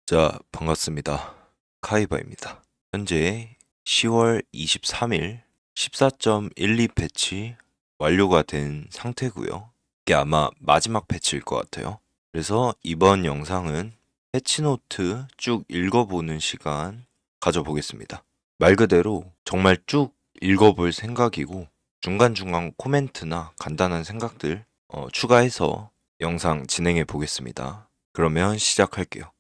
자, 반갑습니다. 카이바입니다. 현재 10월 23일 14.12 패치 완료가 된 상태고요. 이게 아마 마지막 패치일 것 같아요. 그래서 이번 영상은 패치노트 쭉 읽어보는 시간 가져보겠습니다. 말 그대로 정말 쭉 읽어볼 생각이고 중간중간 코멘트나 간단한 생각들 추가해서 영상 진행해 보겠습니다. 그러면 시작할게요.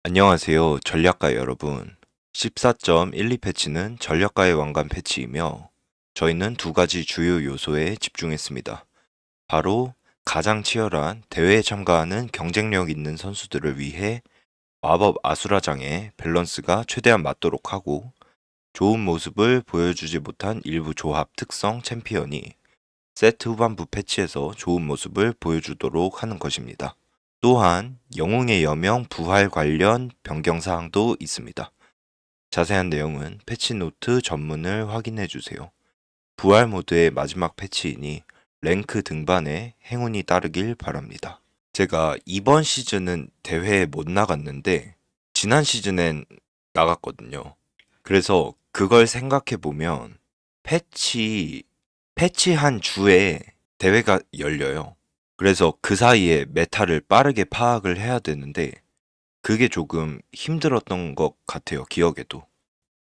안녕하세요, 전략가 여러분. 14.12 패치는 전략가의 왕관 패치이며 저희는 두 가지 주요 요소에 집중했습니다. 바로 가장 치열한 대회에 참가하는 경쟁력 있는 선수들을 위해 마법 아수라장의 밸런스가 최대한 맞도록 하고 좋은 모습을 보여주지 못한 일부 조합 특성 챔피언이 세트 후반부 패치에서 좋은 모습을 보여주도록 하는 것입니다. 또한 영웅의 여명 부활 관련 변경 사항도 있습니다. 자세한 내용은 패치노트 전문을 확인해 주세요. 부활 모드의 마지막 패치이니 랭크 등반에 행운이 따르길 바랍니다. 제가 이번 시즌은 대회에 못 나갔는데 지난 시즌엔 나갔거든요. 그래서 그걸 생각해 보면 패치 한 주에 대회가 열려요. 그래서 그 사이에 메타를 빠르게 파악을 해야 되는데 그게 조금 힘들었던 것 같아요, 기억에도.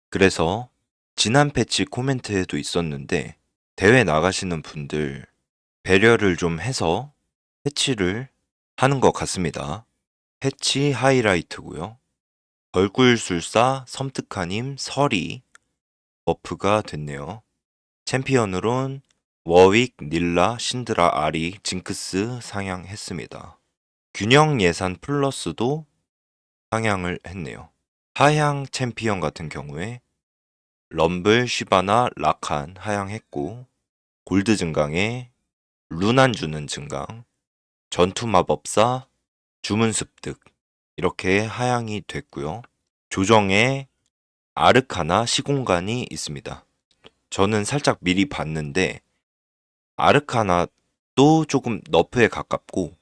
그래서 지난 패치 코멘트에도 있었는데 대회 나가시는 분들 배려를 좀 해서 패치를 하는 것 같습니다. 패치 하이라이트고요. 벌꿀술사 섬뜩하님 설이 버프가 됐네요. 챔피언으론 워윅, 닐라, 신드라, 아리, 징크스 상향했습니다. 균형 예산 플러스도 상향을 했네요. 하향 챔피언 같은 경우에 럼블, 쉬바나, 라칸 하향했고 골드 증강에 루난 주는 증강, 전투 마법사, 주문 습득 이렇게 하향이 됐고요. 조정에 아르카나 시공간이 있습니다. 저는 살짝 미리 봤는데 아르카나도 조금 너프에 가깝고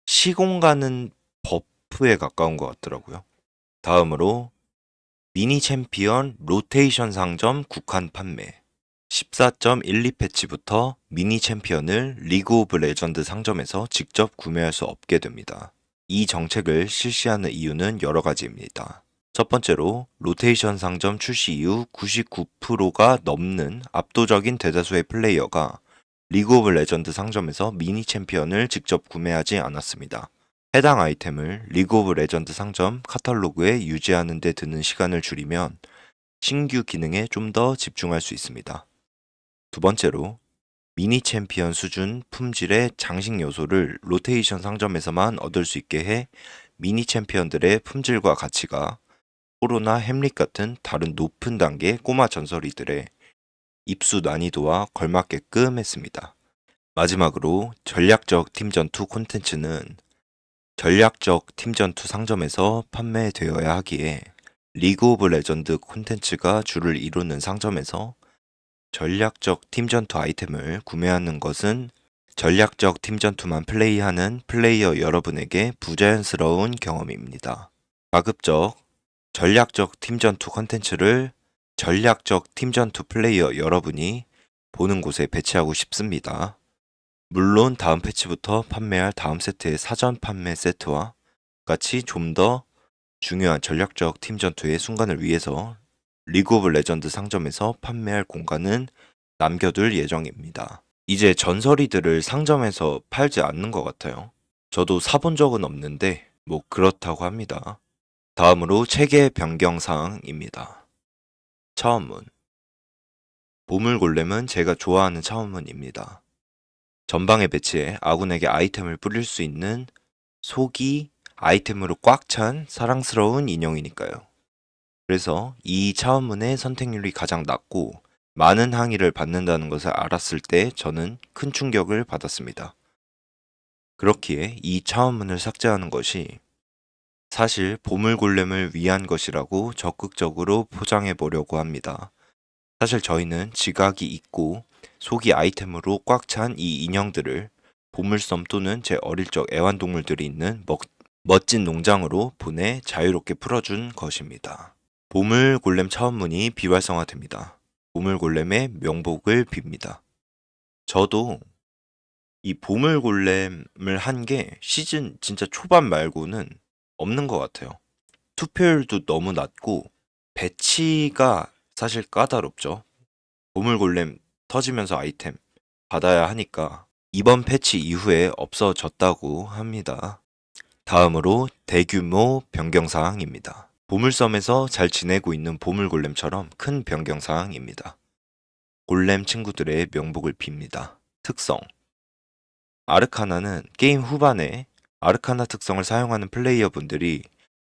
시공간은 버프에 가까운 것 같더라고요. 다음으로 미니 챔피언 로테이션 상점 국한 판매 14.12 패치부터 미니 챔피언을 리그 오브 레전드 상점에서 직접 구매할 수 없게 됩니다. 이 정책을 실시하는 이유는 여러 가지입니다. 첫 번째로 로테이션 상점 출시 이후 99%가 넘는 압도적인 대다수의 플레이어가 리그 오브 레전드 상점에서 미니 챔피언을 직접 구매하지 않았습니다. 해당 아이템을 리그 오브 레전드 상점 카탈로그에 유지하는 데 드는 시간을 줄이면 신규 기능에 좀 더 집중할 수 있습니다. 두 번째로 미니 챔피언 수준 품질의 장식 요소를 로테이션 상점에서만 얻을 수 있게 해 미니 챔피언들의 품질과 가치가 포로나 햄릿 같은 다른 높은 단계 꼬마 전설이들의 입수 난이도와 걸맞게끔 했습니다. 마지막으로 전략적 팀 전투 콘텐츠는 전략적 팀 전투 상점에서 판매되어야 하기에 리그 오브 레전드 콘텐츠가 주를 이루는 상점에서 전략적 팀 전투 아이템을 구매하는 것은 전략적 팀 전투만 플레이하는 플레이어 여러분에게 부자연스러운 경험입니다. 가급적 전략적 팀 전투 콘텐츠를 전략적 팀 전투 플레이어 여러분이 보는 곳에 배치하고 싶습니다. 물론 다음 패치부터 판매할 다음 세트의 사전 판매 세트와 같이 좀 더 중요한 전략적 팀 전투의 순간을 위해서 리그 오브 레전드 상점에서 판매할 공간은 남겨둘 예정입니다. 이제 전설이들을 상점에서 팔지 않는 것 같아요. 저도 사본 적은 없는데 뭐 그렇다고 합니다. 다음으로 체계 변경 사항입니다. 차원문. 보물골렘은 제가 좋아하는 차원문입니다. 전방에 배치해 아군에게 아이템을 뿌릴 수 있는 속이 아이템으로 꽉 찬 사랑스러운 인형이니까요. 그래서 이 차원문의 선택률이 가장 낮고 많은 항의를 받는다는 것을 알았을 때 저는 큰 충격을 받았습니다. 그렇기에 이 차원문을 삭제하는 것이 사실 보물골렘을 위한 것이라고 적극적으로 포장해 보려고 합니다. 사실 저희는 지각이 있고 속이 아이템으로 꽉 찬 이 인형들을 보물섬 또는 제 어릴 적 애완동물들이 있는 멋진 농장으로 보내 자유롭게 풀어준 것입니다. 보물 골렘 차원문이 비활성화됩니다. 보물 골렘의 명복을 빕니다. 저도 이 보물 골렘을 한 게 시즌 진짜 초반 말고는 없는 것 같아요. 투표율도 너무 낮고 배치가 사실 까다롭죠. 보물 골렘 터지면서 아이템 받아야 하니까 이번 패치 이후에 없어졌다고 합니다. 다음으로 대규모 변경사항입니다. 보물섬에서 잘 지내고 있는 보물 골렘처럼 큰 변경사항입니다. 골렘 친구들의 명복을 빕니다. 특성 아르카나는 게임 후반에 아르카나 특성을 사용하는 플레이어분들이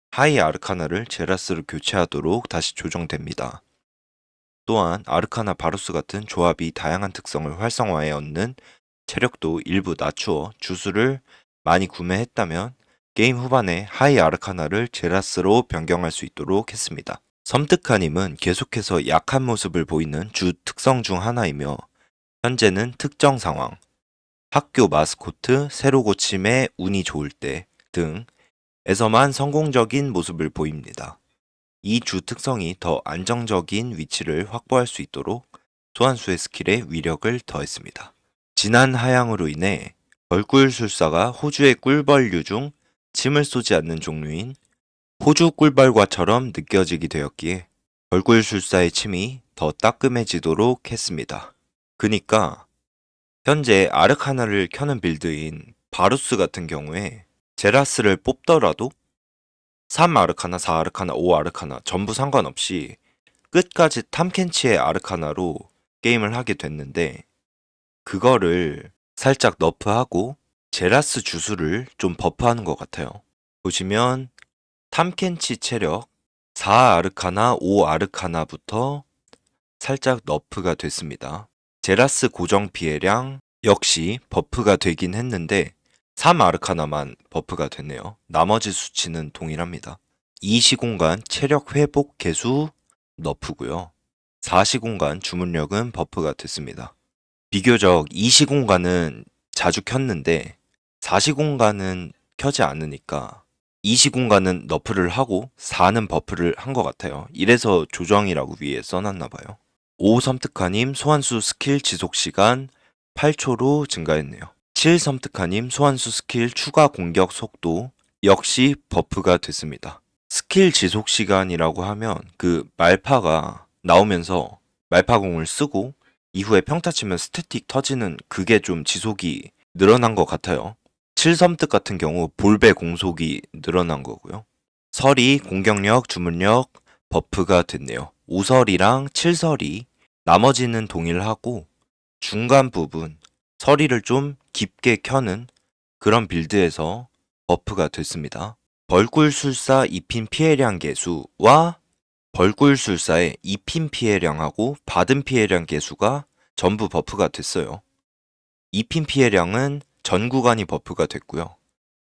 하이 아르카나를 제라스로 교체하도록 다시 조정됩니다. 또한 아르카나 바루스 같은 조합이 다양한 특성을 활성화해 얻는 체력도 일부 낮추어 주술을 많이 구매했다면 게임 후반에 하이 아르카나를 제라스로 변경할 수 있도록 했습니다. 섬뜩하님은 계속해서 약한 모습을 보이는 주 특성 중 하나이며 현재는 특정 상황, 학교 마스코트 새로 고침에 운이 좋을 때 등에서만 성공적인 모습을 보입니다. 이 주 특성이 더 안정적인 위치를 확보할 수 있도록 소환수의 스킬에 위력을 더했습니다. 진한 하향으로 인해 벌꿀술사가 호주의 꿀벌류 중 침을 쏘지 않는 종류인 호주 꿀벌과처럼 느껴지게 되었기에 벌꿀술사의 침이 더 따끔해지도록 했습니다. 그니까 현재 아르카나를 켜는 빌드인 바루스 같은 경우에 제라스를 뽑더라도 3 아르카나, 4 아르카나, 5 아르카나 전부 상관없이 끝까지 탐켄치의 아르카나로 게임을 하게 됐는데 그거를 살짝 너프하고 제라스 주술을 좀 버프하는 것 같아요. 보시면 탐켄치 체력 4 아르카나, 5 아르카나부터 살짝 너프가 됐습니다. 제라스 고정 피해량 역시 버프가 되긴 했는데 3 아르카나만 버프가 됐네요. 나머지 수치는 동일합니다. 2 시공간 체력 회복 개수 너프고요. 4 시공간 주문력은 버프가 됐습니다. 비교적 2 시공간은 자주 켰는데 4 시공간은 켜지 않으니까 2 시공간은 너프를 하고 4는 버프를 한 것 같아요. 이래서 조정이라고 위에 써놨나 봐요. 5 섬뜩하님 소환수 스킬 지속시간 8초로 증가했네요. 7 섬뜩하님 소환수 스킬 추가 공격 속도 역시 버프가 됐습니다. 스킬 지속시간이라고 하면 그 말파가 나오면서 말파공을 쓰고 이후에 평타 치면 스태틱 터지는 그게 좀 지속이 늘어난 것 같아요. 7섬뜩 같은 경우 볼배 공속이 늘어난 거고요. 설이 공격력, 주문력 버프가 됐네요. 5설이랑 7설이 나머지는 동일하고 중간 부분 서리를 좀 깊게 켜는 그런 빌드에서 버프가 됐습니다. 벌꿀술사 입힌 피해량 개수와 벌꿀술사의 입힌 피해량하고 받은 피해량 개수가 전부 버프가 됐어요. 입힌 피해량은 전 구간이 버프가 됐고요.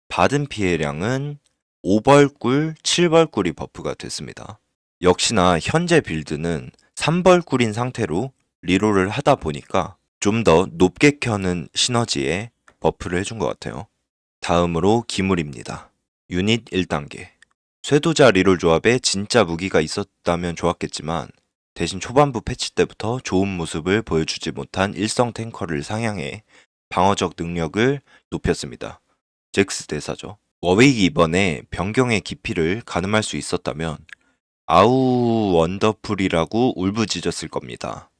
받은 피해량은 5벌꿀, 7벌꿀이 버프가 됐습니다. 역시나 현재 빌드는 3벌꿀인 상태로 리롤을 하다 보니까 좀 더 높게 켜는 시너지에 버프를 해준 것 같아요. 다음으로 기물입니다. 유닛 1단계. 쇄도자 리롤 조합에 진짜 무기가 있었다면 좋았겠지만 대신 초반부 패치 때부터 좋은 모습을 보여주지 못한 일성 탱커를 상향해 방어적 능력을 높였습니다. 잭스 대사죠. 워윅이 이번에 변경의 깊이를 가늠할 수 있었다면 아우 원더풀이라고 울부짖었을 겁니다.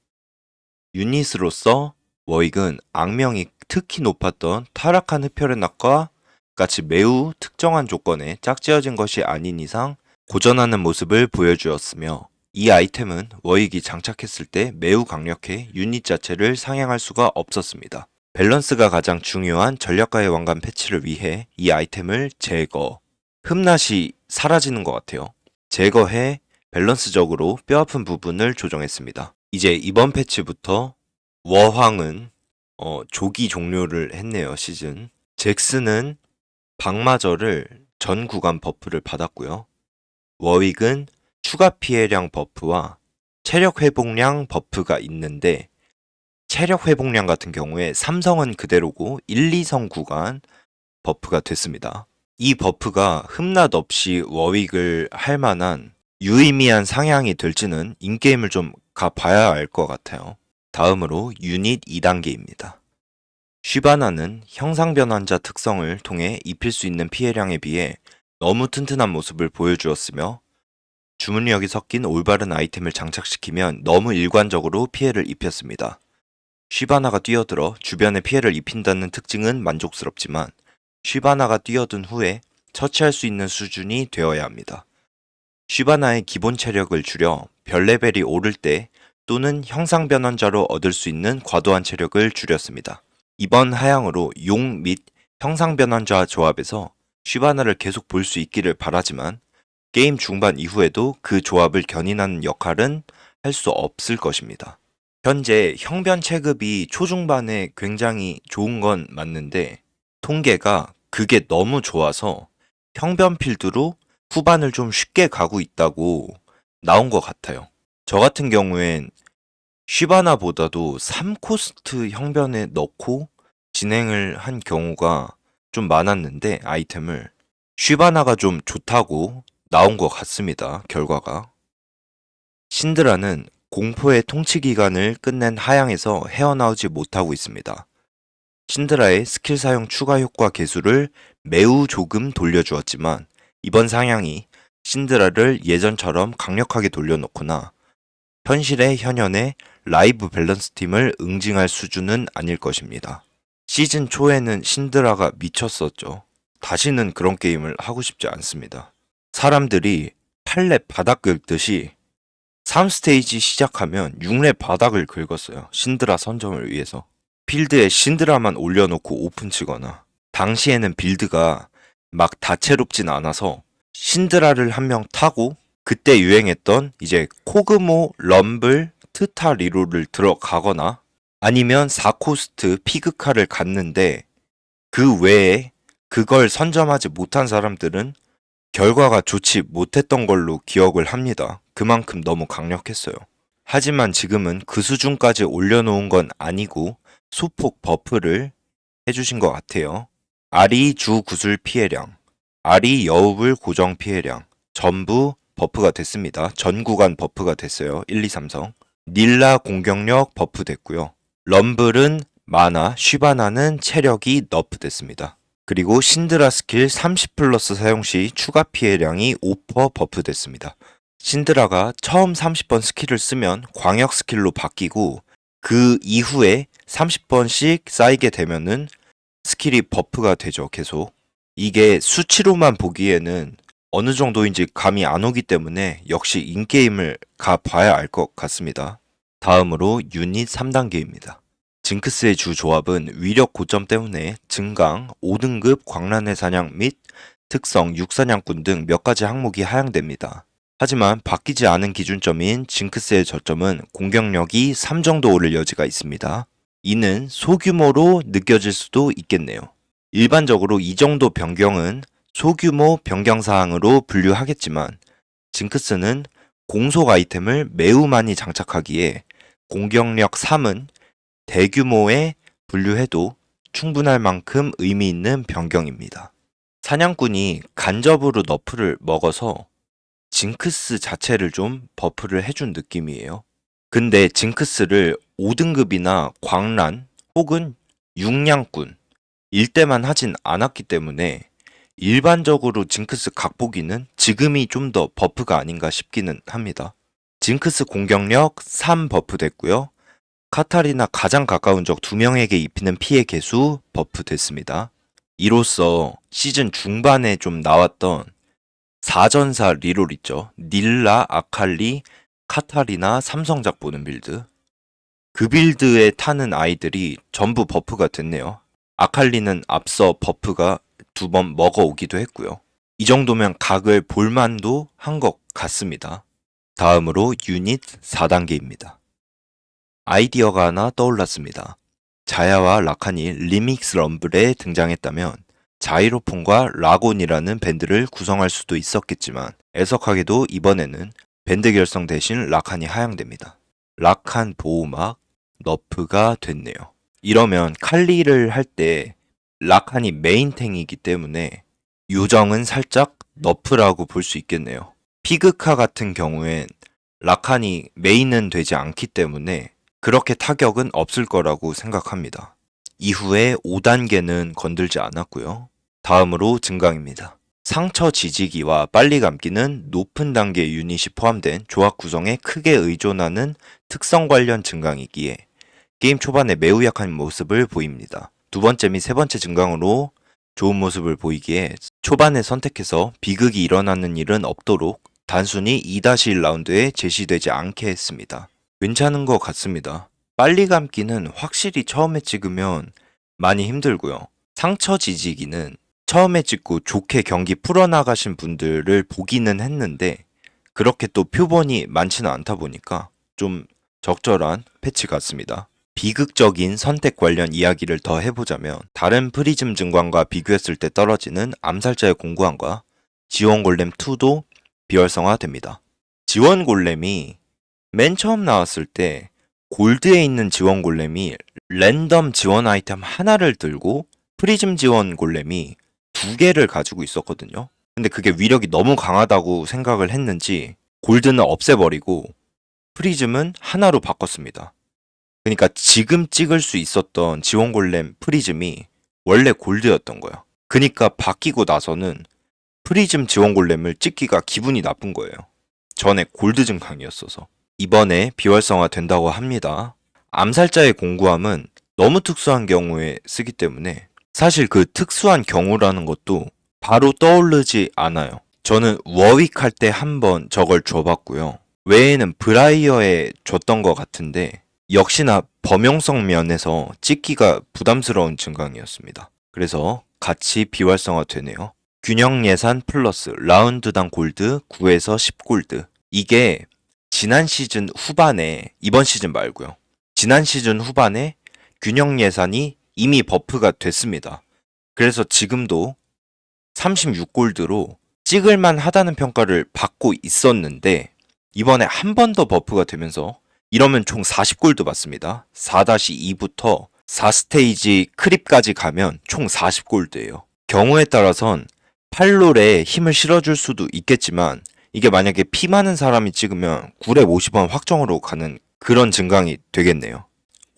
유닛으로서 워윅은 악명이 특히 높았던 타락한 흡혈의 낙과 같이 매우 특정한 조건에 짝지어진 것이 아닌 이상 고전하는 모습을 보여주었으며 이 아이템은 워윅이 장착했을 때 매우 강력해 유닛 자체를 상향할 수가 없었습니다. 밸런스가 가장 중요한 전략가의 왕관 패치를 위해 이 아이템을 제거, 흠낫이 사라지는 것 같아요. 제거해 밸런스적으로 뼈아픈 부분을 조정했습니다. 이제 이번 패치부터 워황은 조기 종료를 했네요. 시즌. 잭스는 방마저를 전 구간 버프를 받았고요. 워윅은 추가 피해량 버프와 체력 회복량 버프가 있는데 체력 회복량 같은 경우에 3성은 그대로고 1, 2성 구간 버프가 됐습니다. 이 버프가 흠낮 없이 워윅을 할 만한 유의미한 상향이 될지는 인게임을 좀 가봐야 알 것 같아요. 다음으로 유닛 2단계입니다. 쉬바나는 형상 변환자 특성을 통해 입힐 수 있는 피해량에 비해 너무 튼튼한 모습을 보여주었으며 주문력이 섞인 올바른 아이템을 장착시키면 너무 일관적으로 피해를 입혔습니다. 쉬바나가 뛰어들어 주변에 피해를 입힌다는 특징은 만족스럽지만 쉬바나가 뛰어든 후에 처치할 수 있는 수준이 되어야 합니다. 쉬바나의 기본 체력을 줄여 별 레벨이 오를 때 또는 형상 변환자로 얻을 수 있는 과도한 체력을 줄였습니다. 이번 하향으로 용 및 형상 변환자 조합에서 쉬바나를 계속 볼 수 있기를 바라지만 게임 중반 이후에도 그 조합을 견인하는 역할은 할 수 없을 것입니다. 현재 형변 체급이 초중반에 굉장히 좋은 건 맞는데 통계가 그게 너무 좋아서 형변 필드로 후반을 좀 쉽게 가고 있다고 나온 것 같아요. 저 같은 경우엔 쉬바나보다도 3코스트 형변에 넣고 진행을 한 경우가 좀 많았는데 아이템을 쉬바나가 좀 좋다고 나온 것 같습니다. 결과가. 신드라는 공포의 통치 기간을 끝낸 하향에서 헤어나오지 못하고 있습니다. 신드라의 스킬 사용 추가 효과 개수를 매우 조금 돌려주었지만 이번 상향이 신드라를 예전처럼 강력하게 돌려놓거나 현실의 현현의 라이브 밸런스 팀을 응징할 수준은 아닐 것입니다. 시즌 초에는 신드라가 미쳤었죠. 다시는 그런 게임을 하고 싶지 않습니다. 사람들이 8렙 바닥 긁듯이 3스테이지 시작하면 6렙 바닥을 긁었어요. 신드라 선점을 위해서. 필드에 신드라만 올려놓고 오픈 치거나 당시에는 빌드가 막 다채롭진 않아서 신드라를 한 명 타고 그때 유행했던 이제 코그모, 럼블, 트타 리로를 들어가거나 아니면 4코스트 피그카를 갔는데 그 외에 그걸 선점하지 못한 사람들은 결과가 좋지 못했던 걸로 기억을 합니다. 그만큼 너무 강력했어요. 하지만 지금은 그 수준까지 올려놓은 건 아니고 소폭 버프를 해주신 것 같아요. 아리 주 구슬 피해량, 아리 여우불 고정 피해량 전부 버프가 됐습니다. 전 구간 버프가 됐어요. 1, 2, 3성. 닐라 공격력 버프 됐고요. 럼블은 마나, 쉬바나는 체력이 너프 됐습니다. 그리고 신드라 스킬 30 플러스 사용 시 추가 피해량이 5% 버프 됐습니다. 신드라가 처음 30번 스킬을 쓰면 광역 스킬로 바뀌고 그 이후에 30번씩 쌓이게 되면은 스킬이 버프가 되죠, 계속. 이게 수치로만 보기에는 어느 정도인지 감이 안 오기 때문에 역시 인게임을 가봐야 알 것 같습니다. 다음으로 유닛 3단계입니다. 징크스의 주 조합은 위력 고점 때문에 증강, 5등급 광란의 사냥 및 특성, 육사냥꾼 등 몇 가지 항목이 하향됩니다. 하지만 바뀌지 않은 기준점인 징크스의 저점은 공격력이 3 정도 오를 여지가 있습니다. 이는 소규모로 느껴질 수도 있겠네요. 일반적으로 이 정도 변경은 소규모 변경 사항으로 분류하겠지만 징크스는 공속 아이템을 매우 많이 장착하기에 공격력 3은 대규모에 분류해도 충분할 만큼 의미 있는 변경입니다. 사냥꾼이 간접으로 너프를 먹어서 징크스 자체를 좀 버프를 해준 느낌이에요. 근데 징크스를 5등급이나 광란 혹은 육냥꾼 일때만 하진 않았기 때문에 일반적으로 징크스 각보기는 지금이 좀 더 버프가 아닌가 싶기는 합니다. 징크스 공격력 3 버프 됐고요. 카타리나 가장 가까운 적 2명에게 입히는 피해 개수 버프 됐습니다. 이로써 시즌 중반에 좀 나왔던 4전사 리롤 있죠. 닐라, 아칼리, 카타리나, 삼성작 보는 빌드. 그 빌드에 타는 아이들이 전부 버프가 됐네요. 아칼리는 앞서 버프가 2번 먹어오기도 했고요. 이 정도면 각을 볼만도 한 것 같습니다. 다음으로 유닛 4단계입니다. 아이디어가 하나 떠올랐습니다. 자야와 라칸이 리믹스 럼블에 등장했다면 자이로폰과 라곤이라는 밴드를 구성할 수도 있었겠지만 애석하게도 이번에는 밴드 결성 대신 라칸이 하향됩니다. 라칸 보호막 너프가 됐네요. 이러면 칼리를 할 때 라칸이 메인탱이기 때문에 요정은 살짝 너프라고 볼 수 있겠네요. 피그카 같은 경우엔 라칸이 메인은 되지 않기 때문에 그렇게 타격은 없을 거라고 생각합니다. 이후에 5단계는 건들지 않았고요. 다음으로 증강입니다. 상처 지지기와 빨리 감기는 높은 단계 유닛이 포함된 조합 구성에 크게 의존하는 특성 관련 증강이기에 게임 초반에 매우 약한 모습을 보입니다. 두 번째 및 세 번째 증강으로 좋은 모습을 보이기에 초반에 선택해서 비극이 일어나는 일은 없도록 단순히 2-1라운드에 제시되지 않게 했습니다. 괜찮은 것 같습니다. 빨리 감기는 확실히 처음에 찍으면 많이 힘들고요. 상처 지지기는 처음에 찍고 좋게 경기 풀어나가신 분들을 보기는 했는데 그렇게 또 표본이 많지는 않다 보니까 좀 적절한 패치 같습니다. 비극적인 선택 관련 이야기를 더 해보자면 다른 프리즘 증강과 비교했을 때 떨어지는 암살자의 공구함과 지원 골렘 2도 비활성화됩니다. 지원 골렘이 맨 처음 나왔을 때 골드에 있는 지원 골렘이 랜덤 지원 아이템 하나를 들고 프리즘 지원 골렘이 2개를 가지고 있었거든요. 근데 그게 위력이 너무 강하다고 생각을 했는지 골드는 없애버리고 프리즘은 하나로 바꿨습니다. 그러니까 지금 찍을 수 있었던 지원 골렘 프리즘이 원래 골드였던 거야. 그러니까 바뀌고 나서는 프리즘 지원 골렘을 찍기가 기분이 나쁜 거예요. 전에 골드 증강이었어서. 이번에 비활성화 된다고 합니다. 암살자의 공구함은 너무 특수한 경우에 쓰기 때문에 사실 그 특수한 경우라는 것도 바로 떠오르지 않아요. 저는 워윅 할 때 한번 저걸 줘봤고요. 외에는 브라이어에 줬던 것 같은데 역시나 범용성 면에서 찍기가 부담스러운 증강이었습니다. 그래서 같이 비활성화 되네요. 균형 예산 플러스 라운드당 골드 9에서 10골드. 이게 지난 시즌 후반에, 이번 시즌 말고요. 지난 시즌 후반에 균형 예산이 이미 버프가 됐습니다. 그래서 지금도 36골드로 찍을만 하다는 평가를 받고 있었는데 이번에 한 번 더 버프가 되면서 이러면 총 40골드 받습니다. 4-2부터 4스테이지 크립까지 가면 총 40골드예요. 경우에 따라선 팔롤에 힘을 실어줄 수도 있겠지만 이게 만약에 피 많은 사람이 찍으면 9렙 50원 확정으로 가는 그런 증강이 되겠네요.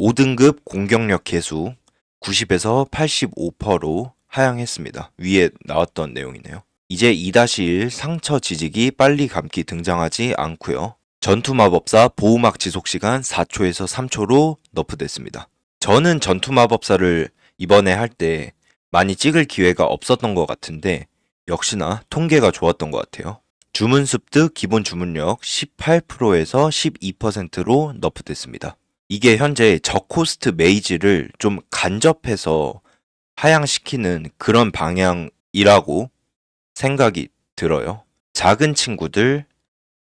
5등급 공격력 개수 90에서 85%로 하향했습니다. 위에 나왔던 내용이네요. 이제 2-1 상처 지지기 빨리 감기 등장하지 않고요. 전투 마법사 보호막 지속시간 4초에서 3초로 너프됐습니다. 저는 전투 마법사를 이번에 할 때 많이 찍을 기회가 없었던 것 같은데 역시나 통계가 좋았던 것 같아요. 주문 습득 기본 주문력 18%에서 12%로 너프됐습니다. 이게 현재 저코스트 메이지를 좀 간접해서 하향시키는 그런 방향이라고 생각이 들어요. 작은 친구들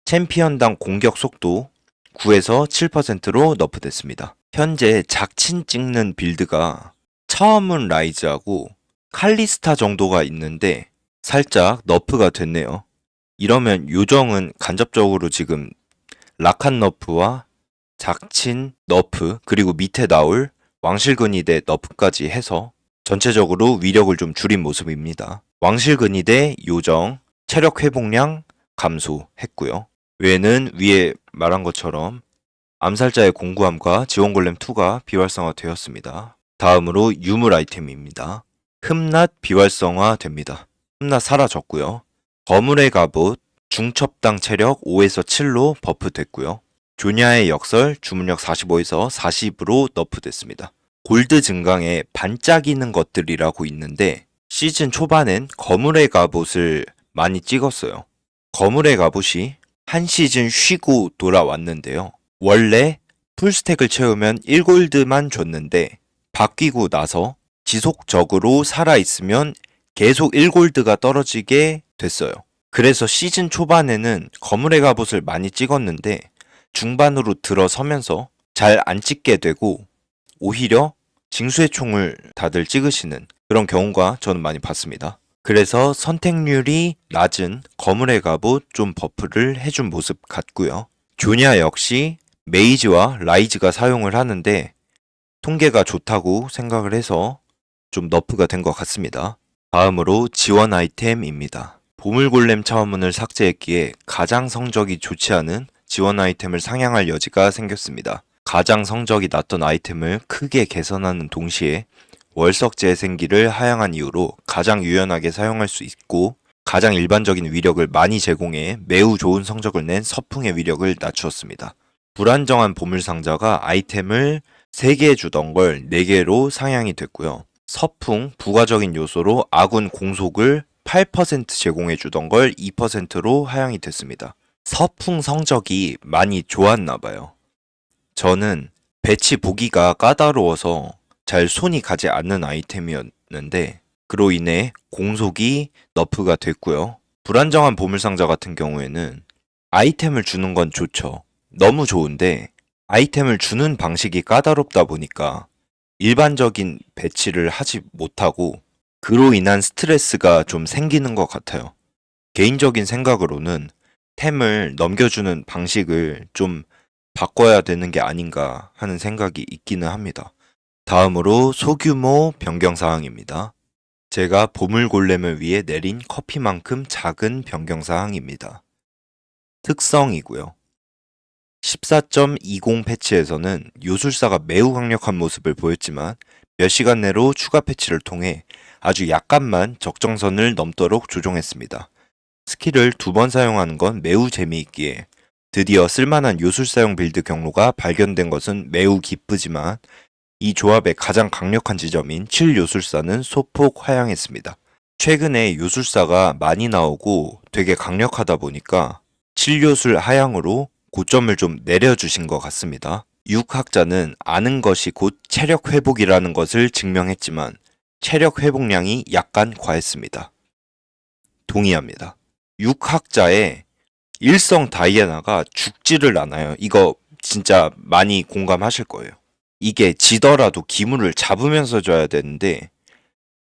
챔피언당 공격 속도 9에서 7%로 너프됐습니다. 현재 작친 찍는 빌드가 차원문 라이즈하고 칼리스타 정도가 있는데 살짝 너프가 됐네요. 이러면 요정은 간접적으로 지금 라칸 너프와 작친 너프 그리고 밑에 나올 왕실근이대 너프까지 해서 전체적으로 위력을 좀 줄인 모습입니다. 왕실근이대 요정 체력 회복량 감소했고요. 외에는 위에 말한 것처럼 암살자의 공구함과 지원골렘2가 비활성화 되었습니다. 다음으로 유물 아이템입니다. 흠낫 비활성화 됩니다. 흠낫 사라졌고요. 거물의 갑옷 중첩당 체력 5에서 7로 버프됐고요. 조냐의 역설 주문력 45에서 40으로 너프됐습니다. 골드 증강에 반짝이는 것들이라고 있는데 시즌 초반엔 거물의 갑옷을 많이 찍었어요. 거물의 갑옷이 한 시즌 쉬고 돌아왔는데요. 원래 풀스택을 채우면 1골드만 줬는데 바뀌고 나서 지속적으로 살아있으면 계속 1골드가 떨어지게 됐어요. 그래서 시즌 초반에는 거물의 갑옷을 많이 찍었는데 중반으로 들어서면서 잘 안 찍게 되고 오히려 징수의 총을 다들 찍으시는 그런 경우가 저는 많이 봤습니다. 그래서 선택률이 낮은 거물의 갑옷 좀 버프를 해준 모습 같고요. 조냐 역시 메이지와 라이즈가 사용을 하는데 통계가 좋다고 생각을 해서 좀 너프가 된 것 같습니다. 다음으로 지원 아이템입니다. 보물골렘 차원문을 삭제했기에 가장 성적이 좋지 않은 지원 아이템을 상향할 여지가 생겼습니다. 가장 성적이 낮던 아이템을 크게 개선하는 동시에 월석 재생기를 하향한 이후로 가장 유연하게 사용할 수 있고 가장 일반적인 위력을 많이 제공해 매우 좋은 성적을 낸 서풍의 위력을 낮추었습니다. 불안정한 보물상자가 아이템을 3개 주던 걸 4개로 상향이 됐고요. 서풍 부가적인 요소로 아군 공속을 8% 제공해 주던 걸 2%로 하향이 됐습니다. 서풍 성적이 많이 좋았나 봐요. 저는 배치 보기가 까다로워서 잘 손이 가지 않는 아이템이었는데 그로 인해 공속이 너프가 됐고요. 불안정한 보물상자 같은 경우에는 아이템을 주는 건 좋죠. 너무 좋은데 아이템을 주는 방식이 까다롭다 보니까 일반적인 배치를 하지 못하고 그로 인한 스트레스가 좀 생기는 것 같아요. 개인적인 생각으로는 템을 넘겨주는 방식을 좀 바꿔야 되는 게 아닌가 하는 생각이 있기는 합니다. 다음으로 소규모 변경사항입니다. 제가 보물골렘을 위해 내린 커피만큼 작은 변경사항입니다. 특성이고요. 14.20 패치에서는 요술사가 매우 강력한 모습을 보였지만 몇 시간 내로 추가 패치를 통해 아주 약간만 적정선을 넘도록 조정했습니다. 스킬을 2번 사용하는 건 매우 재미있기에 드디어 쓸만한 요술사용 빌드 경로가 발견된 것은 매우 기쁘지만 이 조합의 가장 강력한 지점인 7요술사는 소폭 하향했습니다. 최근에 요술사가 많이 나오고 되게 강력하다 보니까 7요술 하향으로 고점을 좀 내려주신 것 같습니다. 6학자는 아는 것이 곧 체력 회복이라는 것을 증명했지만 체력 회복량이 약간 과했습니다. 동의합니다. 6학자의 일성 다이애나가 죽지를 않아요. 이거 진짜 많이 공감하실 거예요. 이게 지더라도 기물을 잡으면서 져야 되는데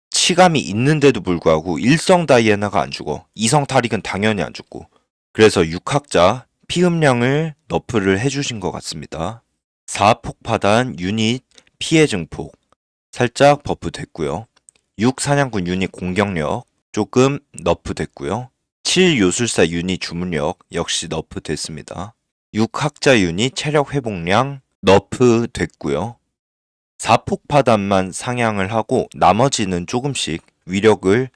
치감이 있는데도 불구하고 일성 다이애나가 안 죽어. 이성 탈익은 당연히 안 죽고. 그래서 6학자 피음량을 너프를 해주신 것 같습니다. 4폭파단 유닛 피해 증폭 살짝 버프 됐고요. 6 사냥꾼 유닛 공격력 조금 너프 됐고요. 7 요술사 유닛 주문력 역시 너프 됐습니다. 6학자 유닛 체력 회복량 너프 됐고요. 4폭파단만 상향을 하고 나머지는 조금씩 위력을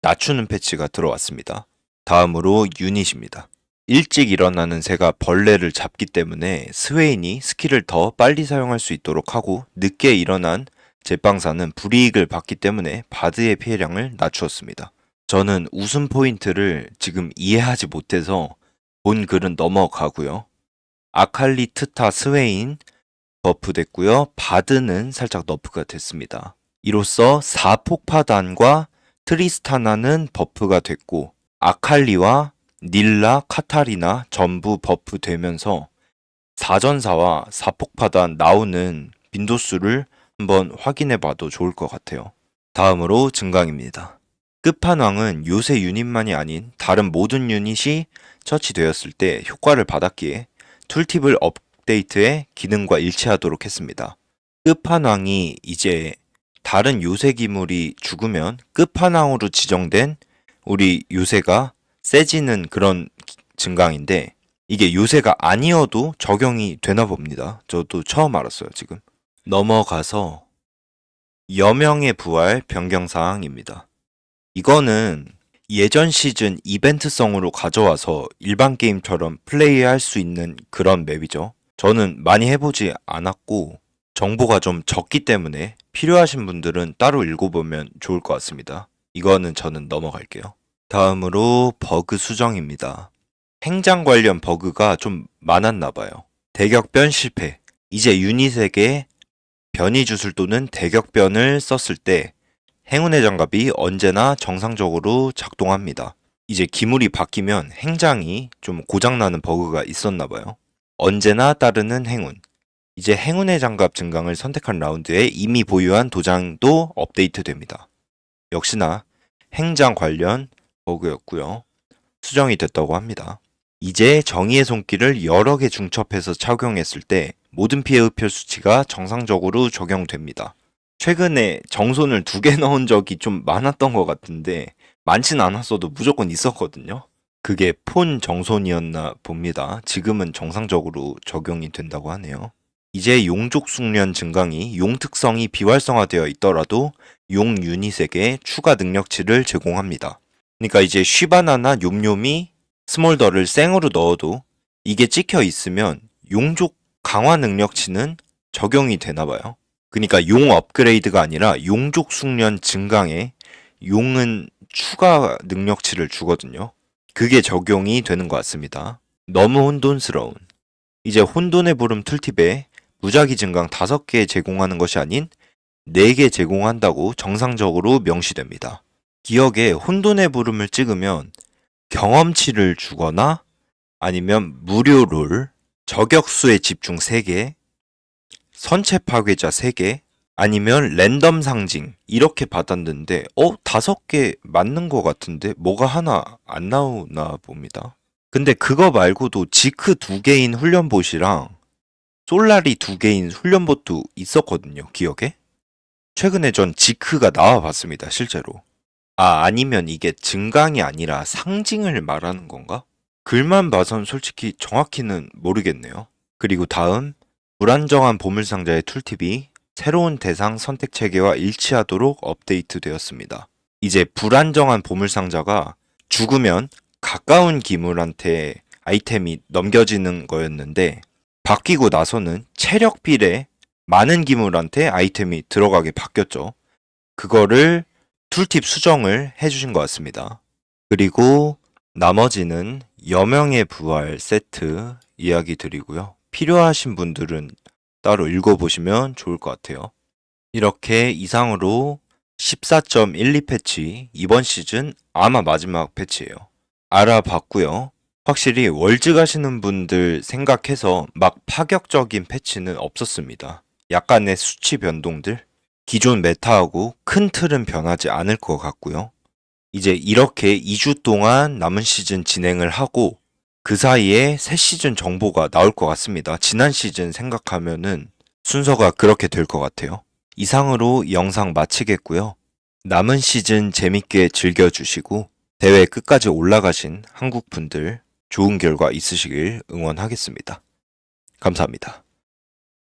낮추는 패치가 들어왔습니다. 다음으로 유닛입니다. 일찍 일어나는 새가 벌레를 잡기 때문에 스웨인이 스킬을 더 빨리 사용할 수 있도록 하고 늦게 일어난 제빵사는 불이익을 받기 때문에 바드의 피해량을 낮추었습니다. 저는 웃음 포인트를 지금 이해하지 못해서 본 글은 넘어가고요. 아칼리 트타 스웨인 버프 됐고요. 바드는 살짝 너프가 됐습니다. 이로써 4폭파단과 트리스타나는 버프가 됐고 아칼리와 닐라, 카타리나 전부 버프 되면서 4전사와 4폭파단 나오는 빈도수를 한번 확인해 봐도 좋을 것 같아요. 다음으로 증강입니다. 끝판왕은 요새 유닛만이 아닌 다른 모든 유닛이 처치되었을 때 효과를 받았기에 툴팁을 업데이트해 기능과 일치하도록 했습니다. 끝판왕이 이제 다른 요새 기물이 죽으면 끝판왕으로 지정된 우리 요새가 세지는 그런 증강인데 이게 요새가 아니어도 적용이 되나 봅니다. 저도 처음 알았어요, 지금. 넘어가서 여명의 부활 변경사항입니다. 이거는 예전 시즌 이벤트성으로 가져와서 일반 게임처럼 플레이할 수 있는 그런 맵이죠. 저는 많이 해보지 않았고 정보가 좀 적기 때문에 필요하신 분들은 따로 읽어보면 좋을 것 같습니다. 이거는 저는 넘어갈게요. 다음으로 버그 수정입니다. 행장 관련 버그가 좀 많았나 봐요. 대격변 실패. 이제 유닛에게 변이 주술 또는 대격변을 썼을 때 행운의 장갑이 언제나 정상적으로 작동합니다. 이제 기물이 바뀌면 행장이 좀 고장나는 버그가 있었나 봐요. 언제나 따르는 행운. 이제 행운의 장갑 증강을 선택한 라운드에 이미 보유한 도장도 업데이트 됩니다. 역시나 행장 관련 버그였고요. 수정이 됐다고 합니다. 이제 정의의 손길을 여러 개 중첩해서 착용했을 때 모든 피해 흡혈 수치가 정상적으로 적용됩니다. 최근에 정손을 2개 넣은 적이 좀 많았던 것 같은데 많진 않았어도 무조건 있었거든요. 그게 폰 정손이었나 봅니다. 지금은 정상적으로 적용이 된다고 하네요. 이제 용족 숙련 증강이 용 특성이 비활성화되어 있더라도 용 유닛에게 추가 능력치를 제공합니다. 그러니까 이제 쉬바나나 욤욤이 스몰더를 생으로 넣어도 이게 찍혀 있으면 용족 강화 능력치는 적용이 되나 봐요. 그러니까 용 업그레이드가 아니라 용족 숙련 증강에 용은 추가 능력치를 주거든요. 그게 적용이 되는 것 같습니다. 너무 혼돈스러운. 이제 혼돈의 부름 툴팁에 무작위 증강 5개 제공하는 것이 아닌 4개 제공한다고 정상적으로 명시됩니다. 기억에 혼돈의 부름을 찍으면 경험치를 주거나 아니면 무료 롤, 저격수의 집중 3개, 선체 파괴자 3개, 아니면 랜덤 상징 이렇게 받았는데 5개 맞는 것 같은데 뭐가 하나 안 나오나 봅니다. 근데 그거 말고도 지크 2개인 훈련봇이랑 솔라리 2개인 훈련봇도 있었거든요, 기억에? 최근에 전 지크가 나와봤습니다, 실제로. 아니면 이게 증강이 아니라 상징을 말하는 건가? 글만 봐선 솔직히 정확히는 모르겠네요. 그리고 다음, 불안정한 보물상자의 툴팁이 새로운 대상 선택 체계와 일치하도록 업데이트되었습니다. 이제 불안정한 보물상자가 죽으면 가까운 기물한테 아이템이 넘겨지는 거였는데 바뀌고 나서는 체력 비례 많은 기물한테 아이템이 들어가게 바뀌었죠. 그거를 툴팁 수정을 해주신 것 같습니다. 그리고 나머지는 여명의 부활 세트 이야기 드리고요. 필요하신 분들은 따로 읽어보시면 좋을 것 같아요. 이렇게 이상으로 14.12 패치, 이번 시즌 아마 마지막 패치예요. 알아봤고요. 확실히 월즈 가시는 분들 생각해서 막 파격적인 패치는 없었습니다. 약간의 수치 변동들, 기존 메타하고 큰 틀은 변하지 않을 것 같고요. 이제 이렇게 2주 동안 남은 시즌 진행을 하고 그 사이에 새 시즌 정보가 나올 것 같습니다. 지난 시즌 생각하면은 순서가 그렇게 될 것 같아요. 이상으로 영상 마치겠고요. 남은 시즌 재밌게 즐겨주시고 대회 끝까지 올라가신 한국 분들 좋은 결과 있으시길 응원하겠습니다. 감사합니다.